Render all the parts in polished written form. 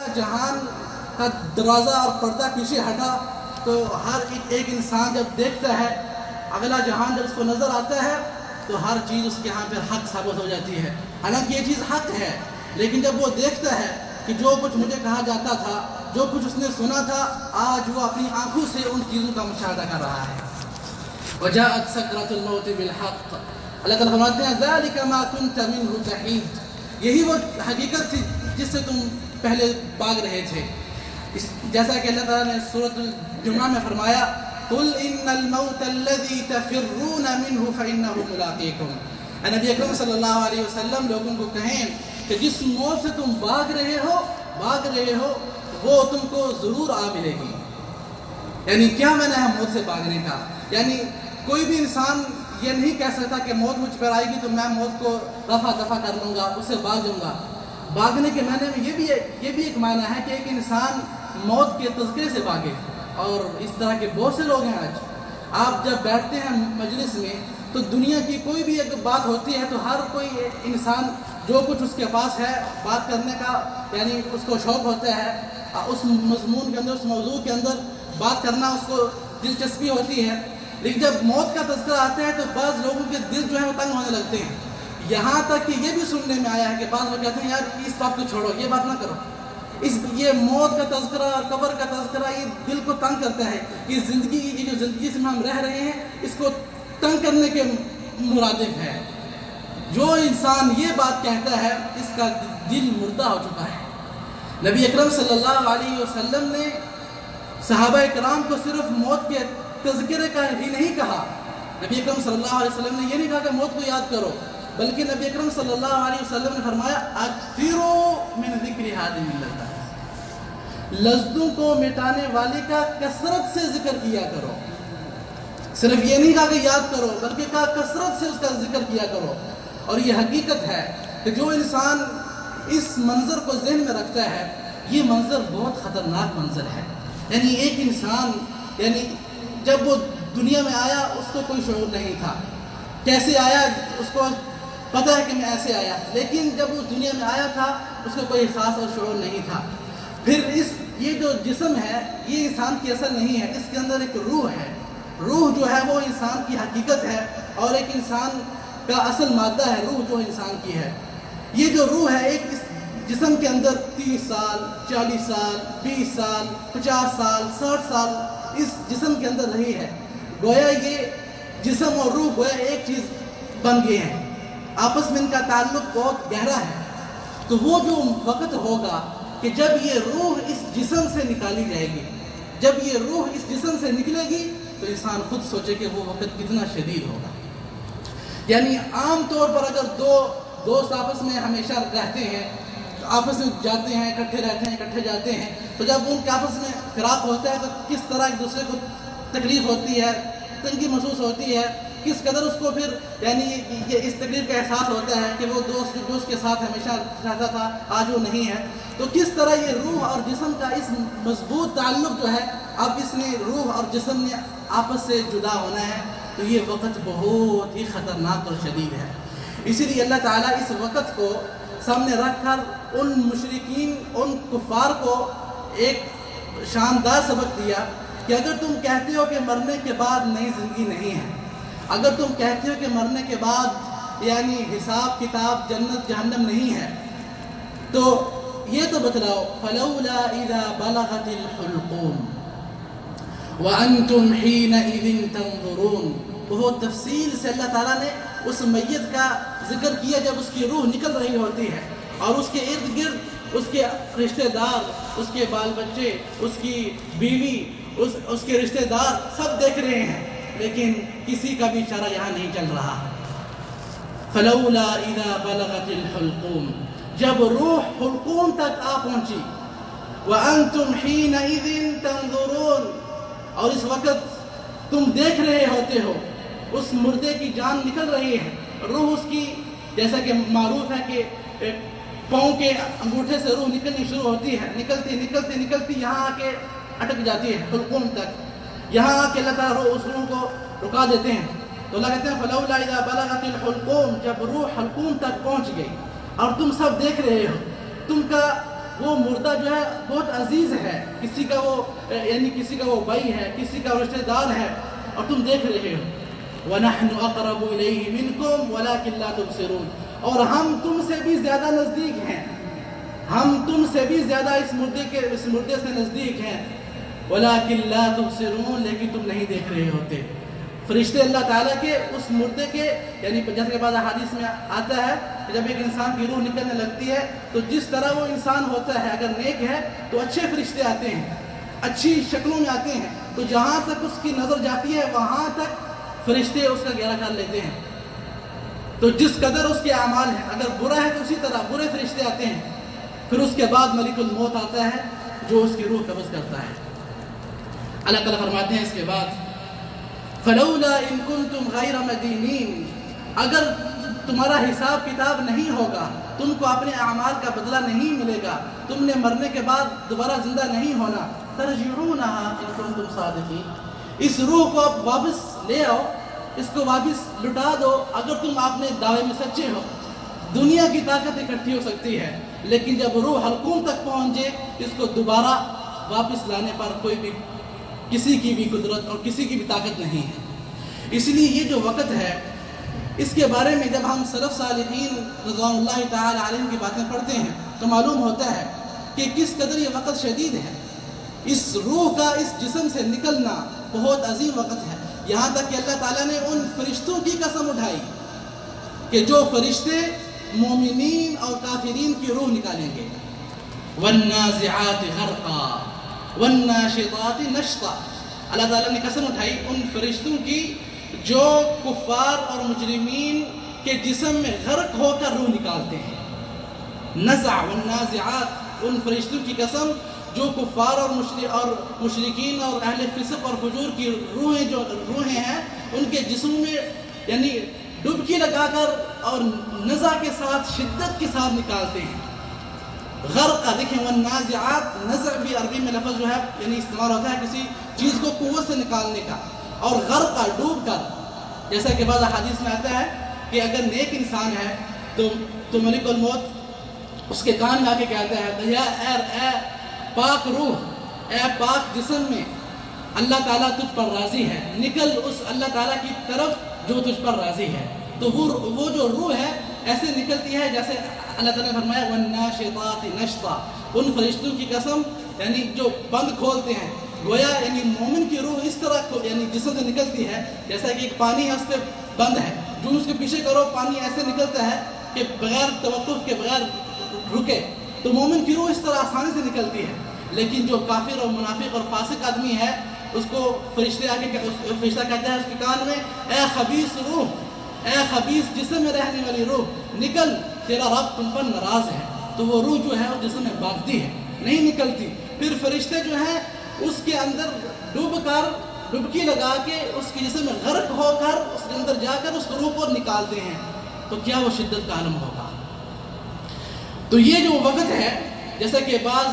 جہان کا دروازہ اور پردہ پیچھے ہٹا تو ہر ایک انسان جب دیکھتا ہے اگلا جہان جب اس کو نظر آتا ہے تو ہر چیز اس کے ہاں پہ حق ثابت ہو جاتی ہے. حالانکہ یہ چیز حق ہے، لیکن جب وہ دیکھتا ہے کہ جو کچھ مجھے کہا جاتا تھا، جو کچھ اس نے سنا تھا، آج وہ اپنی آنکھوں سے ان چیزوں کا مشاہدہ کر رہا ہے. وجاءت سکرۃ الموت بالحق. اللہ تعالیٰ فرماتے ہیں ذَلِكَ مَا كُنْتَ مِنْهُ تَحِيدُ. یہی وہ حقیقت تھی جس سے تم پہلے بھاگ رہے تھے. جیسا کہ اللہ تعالیٰ نے سورۃ الجمعہ میں فرمایا قُلْ إِنَّ الْمَوْتَ الَّذِي تَفِرُّونَ مِنْهُ فَإِنَّهُ مُلَاقِيكُمْ. اے نبی اکرم صلی اللہ علیہ وسلم لوگوں کو کہیں کہ جس موت سے تم بھاگ رہے ہو وہ تم کو ضرور آ ملے گی. یعنی کیا میں نے موت سے بھاگنے کا، یعنی کوئی بھی انسان یہ نہیں کہہ سکتا کہ موت مجھ پر آئے گی تو میں موت کو دفع کر لوں گا، اس سے بھاگ جاؤں گا. بھاگنے کے معنی میں یہ بھی ایک معنی ہے کہ ایک انسان موت کے تذکرے سے بھاگے. اور اس طرح کے بہت سے لوگ ہیں. آج آپ جب بیٹھتے ہیں مجلس میں تو دنیا کی کوئی بھی ایک بات ہوتی ہے تو ہر کوئی انسان جو کچھ اس کے پاس ہے بات کرنے کا، یعنی اس کو شوق ہوتا ہے اس مضمون کے اندر، اس موضوع کے اندر بات کرنا اس کو دلچسپی ہوتی ہے. لیکن جب موت کا تذکرہ آتا ہے تو بعض لوگوں کے دل جو ہے وہ تنگ ہونے لگتے ہیں. یہاں تک کہ یہ بھی سننے میں آیا ہے کہ بعض لوگ کہتے ہیں یار اس بات کو چھوڑو، یہ بات نہ کرو. یہ موت کا تذکرہ اور قبر کا تذکرہ یہ دل کو تنگ کرتا ہے. یہ زندگی کی جو زندگی سے ہم رہ رہے ہیں اس کو تنگ کرنے کے مرادف ہے. جو انسان یہ بات کہتا ہے اس کا دل مردہ ہو چکا ہے. نبی اکرم صلی اللہ علیہ وسلم نے صحابہ کرام کو صرف موت کے تذکرے کا ہی نہیں کہا. نبی اکرم صلی اللہ علیہ وسلم نے یہ نہیں کہا کہ موت کو یاد کرو، بلکہ نبی اکرم صلی اللہ علیہ وسلم نے فرمایا اکثروا من ذکر ہادم اللذات. لذتوں کو مٹانے والے کا کثرت سے ذکر کیا کرو. صرف یہ نہیں کہا کہ یاد کرو، بلکہ کہا کثرت سے اس کا ذکر کیا کرو. اور یہ حقیقت ہے کہ جو انسان اس منظر کو ذہن میں رکھتا ہے یہ منظر بہت خطرناک منظر ہے. یعنی ایک انسان جب وہ دنیا میں آیا اس کو کوئی شعور نہیں تھا. کیسے آیا اس کو پتہ ہے کہ میں ایسے آیا، لیکن جب اس دنیا میں آیا تھا اس کو کوئی احساس اور شعور نہیں تھا. پھر یہ جو جسم ہے یہ انسان کی اصل نہیں ہے، اس کے اندر ایک روح ہے. روح جو ہے وہ انسان کی حقیقت ہے اور ایک انسان کا اصل مادہ ہے روح جو انسان کی ہے. یہ جو روح ہے ایک اس جسم کے اندر 30 سال 40 سال 20 سال 50 سال 60 سال اس جسم کے اندر رہی ہے. گویا یہ جسم اور روح گویا ایک چیز بن گئے ہیں، آپس میں ان کا تعلق بہت گہرا ہے. تو وہ جو وقت ہوگا کہ جب یہ روح اس جسم سے نکالی جائے گی، جب یہ روح اس جسم سے نکلے گی تو انسان خود سوچے کہ وہ وقت کتنا شدید ہوگا. یعنی عام طور پر اگر دو دوست آپس میں ہمیشہ رہتے ہیں، آپس میں جاتے ہیں، اکٹھے رہتے ہیں، اکٹھے جاتے ہیں، تو جب ان کے آپس میں فراق ہوتا ہے تو کس طرح ایک دوسرے کو تکلیف ہوتی ہے، تنگی محسوس ہوتی ہے، کس قدر اس کو پھر یہ اس تکلیف کا احساس ہوتا ہے کہ وہ دوست جو اس کے ساتھ ہمیشہ رہتا تھا آج وہ نہیں ہے. تو کس طرح یہ روح اور جسم کا اس مضبوط تعلق جو ہے اب اس نے روح اور جسم نے آپس سے جدا ہونا ہے. تو یہ وقت بہت ہی خطرناک اور شدید ہے. اسی لیے اللہ تعالیٰ اس وقت کو سامنے رکھ کر ان مشرکین ان کفار کو ایک شاندار سبق دیا کہ اگر تم کہتے ہو کہ مرنے کے بعد نئی زندگی نہیں ہے، اگر تم کہتے ہو کہ مرنے کے بعد یعنی حساب کتاب جنت جہنم نہیں ہے، تو یہ تو بتلاؤ فلولا اذا بلغت الحلقوم وانتم حينئذ تنظرون. بہت تفصیل سے اللہ تعالیٰ نے اس میت کا ذکر کیا جب اس کی روح نکل رہی ہوتی ہے اور اس کے ارد گرد اس کے رشتہ دار، اس کے بال بچے، اس کی بیوی، اس کے رشتہ دار سب دیکھ رہے ہیں، لیکن کسی کا بھی چارہ یہاں نہیں چل رہا. فلولا اذا بلغت الحلقوم، جب روح حلقوم تک آ پہنچی، وانتم حينئذ تنظرون، اور اس وقت تم دیکھ رہے ہوتے ہو اس مردے کی جان نکل رہی ہے، روح اس کی جیسا کہ معروف ہے کہ پاؤں کے انگوٹھے سے روح نکلنی شروع ہوتی ہے، نکلتی یہاں آ کے اٹک جاتی ہے حلقوم تک. یہاں آ کے اللہ تعالیٰ اس روح کو رکا دیتے ہیں. تو اللہ کہتے ہیں فلولا اذا بلغت الحلقوم، جب روح حلقوم تک پہنچ گئی اور تم سب دیکھ رہے ہو، وہ مردہ جو ہے بہت عزیز ہے، کسی کا وہ یعنی کسی کا وہ بھائی ہے، کسی کا رشتہ دار ہے، اور تم دیکھ رہے ہو وَنَحْنُ أَقْرَبُ إِلَيْهِ مِنْكُمْ وَلَكِنْ لَا تُبْصِرُونَ، اور ہم تم سے بھی زیادہ نزدیک ہیں، ہم تم سے بھی زیادہ اس مردے سے نزدیک ہیں، وَلَكِنْ لَا تُبْصِرُونَ، لیکن تم نہیں دیکھ رہے ہوتے۔ فرشتے اللہ تعالیٰ کے اس مردے کے یعنی جیسے کہ بعض حدیث میں آتا ہے کہ جب ایک انسان کی روح نکلنے لگتی ہے تو جس طرح وہ انسان ہوتا ہے، اگر نیک ہے تو اچھے فرشتے آتے ہیں، اچھی شکلوں میں آتے ہیں، تو جہاں تک اس کی نظر جاتی ہے وہاں تک فرشتے اس کا گھیرا کر لیتے ہیں۔ تو جس قدر اس کے اعمال ہیں، اگر برا ہے تو اسی طرح برے فرشتے آتے ہیں۔ پھر اس کے بعد ملک الموت آتا ہے جو اس کی روح قبض کرتا ہے۔ اللہ تعالیٰ فرماتے ہیں اس کے بعد فَلَوْلَا إِن كُنْتُمْ غَيْرَ مَدِينِينَ، اگر تمہارا حساب کتاب نہیں ہوگا، تم کو اپنے اعمال کا بدلہ نہیں ملے گا، تم نے مرنے کے بعد دوبارہ زندہ نہیں ہونا، تَرْجِعُونَهَا إِن كُنْتُمْ صَادِقِينَ، اس روح کو آپ واپس لے آؤ، اس کو واپس لٹا دو اگر تم اپنے دعوے میں سچے ہو۔ دنیا کی طاقت اکٹھی ہو سکتی ہے، لیکن جب روح حلقوم تک پہنچے اس کو دوبارہ واپس لانے پر کوئی بھی کسی کی بھی قدرت اور کسی کی بھی طاقت نہیں ہے۔ اس لیے یہ جو وقت ہے اس کے بارے میں جب ہم سلف صالحین رضوان اللہ تعالی علیہم کی باتیں پڑھتے ہیں تو معلوم ہوتا ہے کہ کس قدر یہ وقت شدید ہے۔ اس روح کا اس جسم سے نکلنا بہت عظیم وقت ہے، یہاں تک کہ اللہ تعالیٰ نے ان فرشتوں کی قسم اٹھائی کہ جو فرشتے مومنین اور کافرین کی روح نکالیں گے۔ وَالنَّازِعَاتِ غَرْقًا وَالنَّاشِطَاتِ نَشْطًا، اللہ تعالیٰ نے قسم اٹھائی ان فرشتوں کی جو کفار اور مجرمین کے جسم میں غرق ہو کر روح نکالتے ہیں۔ نزع والنازعات، ان فرشتوں کی قسم جو کفار اور مشرکین اور اہل فسق اور فجور کی روحیں ہیں ان کے جسم میں یعنی ڈبکی لگا کر اور نزع کے ساتھ شدت کے ساتھ نکالتے ہیں۔ غرق دیکھیں والنازعات، نزع بھی عربی میں لفظ جو ہے یعنی استعمال ہوتا ہے کسی چیز کو قوت سے نکالنے کا، اور غرق ڈوب کر، جیسا کہ بعض حدیث میں آتا ہے کہ اگر نیک انسان ہے تو ملک الموت اس کے کان میں آ کے کہتا ہے یا اے پاک روح، اے پاک جسم میں اللہ تعالیٰ تجھ پر راضی ہے، نکل اس اللہ تعالیٰ کی طرف جو تجھ پر راضی ہے۔ تو وہ جو روح ہے ایسے نکلتی ہے جیسے اللہ تعالیٰ نے فرمایا وَالنَّاشِطَاتِ نَشْطًا، ان فرشتوں کی قسم یعنی جو بند کھولتے ہیں، گویا یعنی مومن کی روح اس طرح یعنی جسم سے نکلتی ہے جیسا کہ ایک پانی ہے اس پہ بند ہے، جو اس کے پیچھے کرو پانی ایسے نکلتا ہے کہ بغیر توقف کے بغیر رکے، تو مومن کی روح اس طرح آسانی سے نکلتی ہے۔ لیکن جو کافر اور منافق اور فاسق آدمی ہے اس کو فرشتہ کہتا ہے اس کے کان میں اے خبیث روح، اے خبیث جسم میں رہنے والی روح، نکل، تیرا رب تم پر ناراض ہے۔ تو وہ روح جو ہے وہ جسم میں بھاگتی ہے، نہیں نکلتی۔ پھر فرشتے جو ہیں اس کے اندر ڈبکی لگا کے اس کے جسم میں غرق ہو کر اس کے اندر جا کر اس روح کو نکالتے ہیں، تو کیا وہ شدت کا عالم ہوگا۔ تو یہ جو وقت ہے جیسا کہ بعض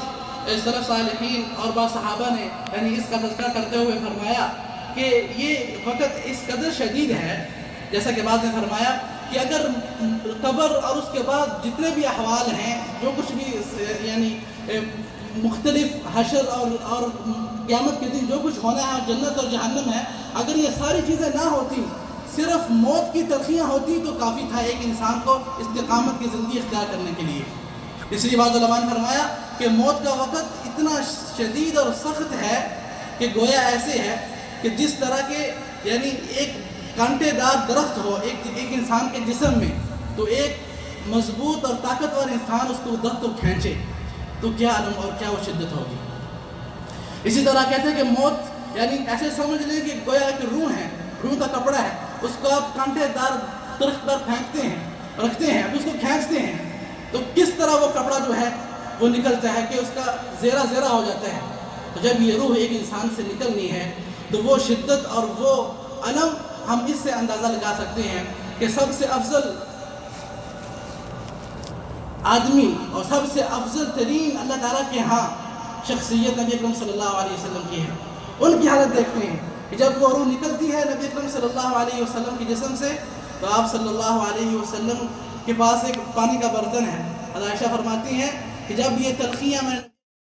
سلف صالحین اور بعض صحابہ نے یعنی اس کا تذکرہ کرتے ہوئے فرمایا کہ یہ وقت اس قدر شدید ہے، جیسا کہ بعض نے فرمایا کہ اگر قبر اور اس کے بعد جتنے بھی احوال ہیں جو کچھ بھی یعنی مختلف حشر اور قیامت کے دن جو کچھ ہونا ہے، جنت اور جہنم ہے، اگر یہ ساری چیزیں نہ ہوتی، صرف موت کی تلخیاں ہوتی تو کافی تھا ایک انسان کو استقامت کی زندگی اختیار کرنے کے لیے۔ اس لیے بعض علماء نے فرمایا کہ موت کا وقت اتنا شدید اور سخت ہے کہ گویا ایسے ہے کہ جس طرح کے یعنی ایک کانٹے دار درخت ہو ایک انسان کے جسم میں، تو ایک مضبوط اور طاقتور انسان اس کو درخت کو کھینچے تو کیا علم اور کیا وہ شدت ہوگی۔ اسی طرح کہتے ہیں کہ موت یعنی ایسے سمجھ لیں کہ گویا ایک روح ہے، روح کا کپڑا ہے، اس کو آپ کانٹے دار درخت پر پھینکتے ہیں، رکھتے ہیں، اب اس کو کھینچتے ہیں تو کس طرح وہ کپڑا جو ہے وہ نکلتا ہے کہ اس کا زیرہ زیرہ ہو جاتا ہے۔ تو جب یہ روح ایک انسان سے نکلنی ہے تو وہ شدت اور وہ علم ہم اس سے اندازہ لگا سکتے ہیں کہ سب سے افضل آدمی اور سب سے افضل ترین اللہ تعالیٰ کے ہاں شخصیت نبی اکرم صلی اللہ علیہ وسلم کی ہے۔ ان کی حالت دیکھتے ہیں کہ جب وہ روح نکلتی ہے نبی اکرم صلی اللہ علیہ وسلم کے جسم سے تو آپ صلی اللہ علیہ وسلم کے پاس ایک پانی کا برتن ہے۔ عائشہ فرماتی ہیں کہ جب یہ تلخیاں میں